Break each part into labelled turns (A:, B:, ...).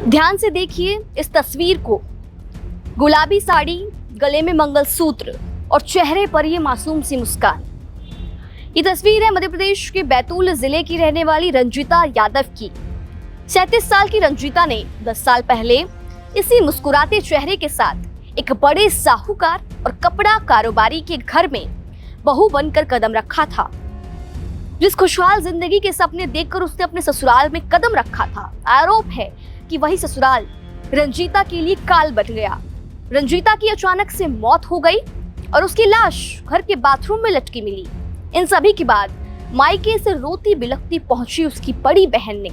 A: ध्यान से देखिए इस तस्वीर को। गुलाबी साड़ी, गले में मंगलसूत्र और चेहरे पर ये मासूम सी मुस्कान। ये तस्वीर है मध्य प्रदेश के बैतूल जिले की रहने वाली रंजीता यादव की। 37 साल की रंजीता ने 10 साल पहले इसी मुस्कुराते चेहरे के साथ एक बड़े साहूकार और कपड़ा कारोबारी के घर में बहू बनकर कदम रखा था। जिस खुशहाल जिंदगी के सपने देखकर उसने अपने ससुराल में कदम रखा था, आरोप है कि वही ससुराल रंजीता के लिए काल बन गया। रंजीता की अचानक से मौत हो गई और उसकी लाश घर के बाथरूम में लटकी मिली। इन सभी के बाद मायके से रोती बिलखती पहुंची उसकी बड़ी बहन ने।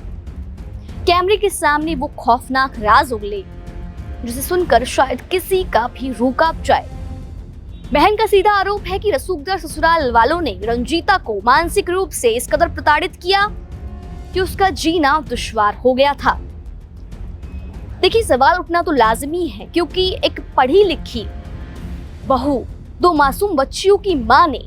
A: कैमरे के सामने वो खौफनाक राज उगले जिसे सुनकर शायद किसी का भी रूह कांप जाए। बहन का सीधा आरोप है कि रसूखदार ससुराल वालों ने रंजीता को मानसिक रूप से इस कदर प्रताड़ित किया कि उसका जीना दुश्वार हो गया था। देखिए, सवाल उठना तो लाजमी है, क्योंकि एक पढ़ी लिखी बहू, 2 मासूम बच्चियों की मां ने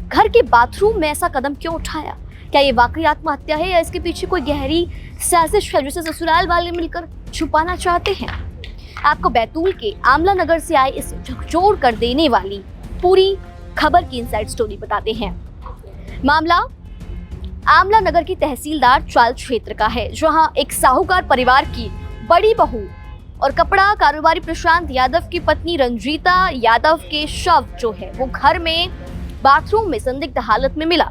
A: घर के बाथरूम में ऐसा कदम क्यों उठाया? क्या ये वाकई आत्महत्या है या इसके पीछे कोई गहरी साजिश है जिसे ससुराल वाले मिलकर छुपाना चाहते हैं? आपको बैतूल के आमला नगर से आए इस झकझोर कर देने वाली पूरी खबर की इनसाइड स्टोरी बताते हैं। मामला आमला नगर की तहसीलदार चाल क्षेत्र का है, जहां एक साहूकार परिवार की बड़ी बहू और कपड़ा कारोबारी प्रशांत यादव की पत्नी रंजीता यादव के शव जो है वो घर में बाथरूम में संदिग्ध हालत में मिला।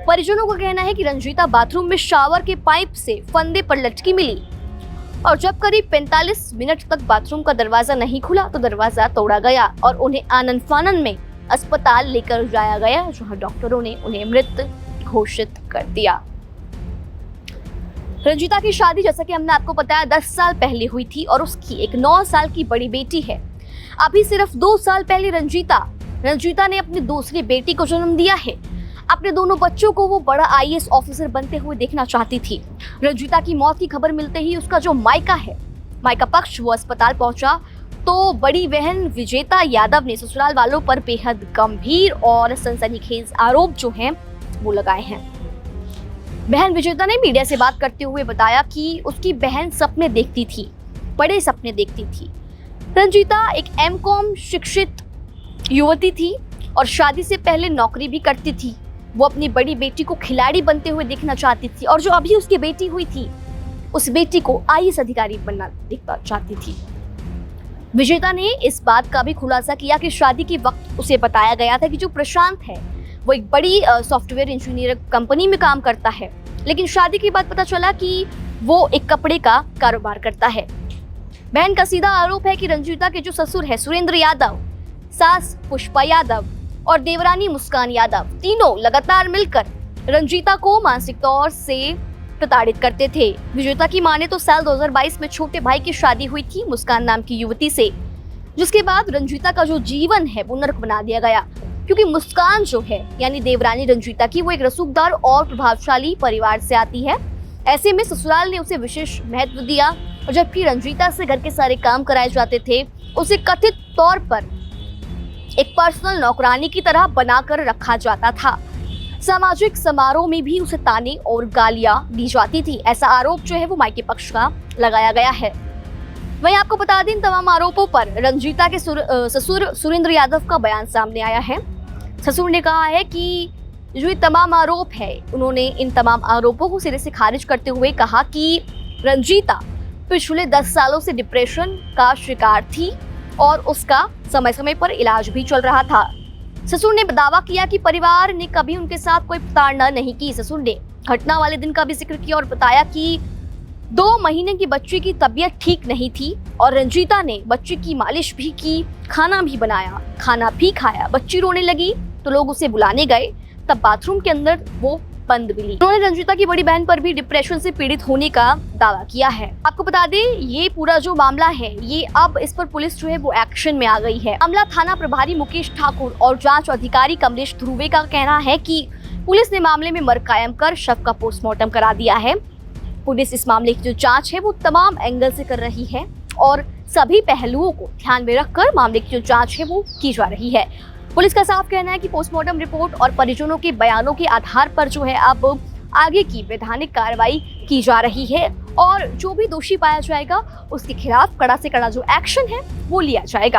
A: परिजनों का कहना है कि रंजीता बाथरूम में शावर के पाइप से फंदे पर लटकी मिली और जब करीब 45 मिनट तक बाथरूम का दरवाजा नहीं खुला तो दरवाजा तोड़ा गया और उन्हें आनन फानन में अस्पताल लेकर जाया गया, जहां डॉक्टरों ने उन्हें मृत घोषित कर दिया। रंजीता की शादी, जैसा कि हमने आपको बताया, 10 साल पहले हुई थी और उसकी एक 9 साल की बड़ी बेटी है। अभी सिर्फ 2 साल पहले रंजीता ने अपनी दूसरी बेटी को जन्म दिया है। अपने दोनों बच्चों को वो बड़ा IAS ऑफिसर बनते हुए देखना चाहती थी। रंजीता की मौत की खबर मिलते ही उसका जो मायका पक्ष वो अस्पताल पहुंचा तो बड़ी बहन विजेता यादव ने ससुराल वालों पर बेहद गंभीर और सनसनीखेज आरोप जो हैं वो लगाए हैं। बहन विजेता ने मीडिया से बात करते हुए बताया कि उसकी बहन सपने देखती थी, बड़े सपने देखती थी। रंजीता एक MCOM शिक्षित युवती थी और शादी से पहले नौकरी भी करती थी। वो अपनी बड़ी बेटी को खिलाड़ी बनते हुए देखना चाहती थी और जो अभी उसकी बेटी हुई थी उस बेटी को IAS अधिकारी बनना देखना चाहती थी। विजेता ने इस बात का भी खुलासा किया कि शादी के वक्त उसे बताया गया था कि जो प्रशांत है वो एक बड़ी सॉफ्टवेयर इंजीनियर कंपनी में काम करता है, लेकिन शादी के बाद पता चला कि वो एक कपड़े का कारोबार करता है। बहन का सीधा आरोप है कि रंजीता के जो ससुर है सुरेंद्र यादव, सास पुष्पा यादव और देवरानी मुस्कान यादव, तीनों लगातार मिलकर रंजीता को मानसिक तौर से प्रताड़ित करते थे। विजेता की माने तो साल 2022 में छोटे भाई की शादी हुई थी मुस्कान नाम की युवती से, जिसके बाद रंजीता का जो जीवन है वो नर्क बना दिया गया, क्योंकि मुस्कान जो है यानी देवरानी रंजीता की वो एक रसूखदार और प्रभावशाली परिवार से आती है। ऐसे में ससुराल ने उसे विशेष महत्व दिया और जबकि रंजीता से घर के सारे काम कराए जाते थे, उसे कथित तौर पर एक पर्सनल नौकरानी की तरह बनाकर रखा जाता था। सामाजिक समारोह में भी उसे ताने और गालियां दी जाती थी। ऐसा आरोप जो है वो मायके पक्ष का लगाया गया है। वहीं आपको बता दें, इन तमाम आरोपों पर रंजीता के ससुर सुरेंद्र यादव का बयान सामने आया है। ससुर ने कहा है कि जो ये तमाम आरोप है, उन्होंने इन तमाम आरोपों को सिरे से खारिज करते हुए कहा कि रंजीता पिछले 10 सालों से डिप्रेशन का शिकार थी और उसका समय समय पर इलाज भी चल रहा था। ससुर ने दावा किया कि परिवार ने कभी उनके साथ कोई प्रताड़ना नहीं की। ससुर ने घटना वाले दिन का भी जिक्र किया और बताया कि 2 महीने की बच्ची की तबीयत ठीक नहीं थी और रंजीता ने बच्ची की मालिश भी की, खाना भी बनाया, खाना भी खाया। बच्ची रोने लगी तो लोग उसे बुलाने गए, तब बाथरूम के अंदर वो बंद मिली। उन्होंने रंजीता की बड़ी बहन पर भी डिप्रेशन से पीड़ित होने का दावा किया है। आपको बता दें, ये पूरा जो मामला है ये अब इस पर पुलिस जो है वो एक्शन में आ गई है। मामला थाना प्रभारी मुकेश ठाकुर और जांच अधिकारी कमलेश ध्रुवे का कहना है कि पुलिस ने मामले में मर्ग कायम कर शव का पोस्टमार्टम करा दिया है। पुलिस इस मामले की जो जांच है वो तमाम एंगल से कर रही है और सभी पहलुओं को ध्यान में रखकर मामले की जो जांच है वो की जा रही है। पुलिस का साफ कहना है कि पोस्टमार्टम रिपोर्ट और परिजनों के बयानों के आधार पर जो है अब आगे की वैधानिक कार्रवाई की जा रही है और जो भी दोषी पाया जाएगा उसके खिलाफ कड़ा से कड़ा जो एक्शन है वो लिया जाएगा।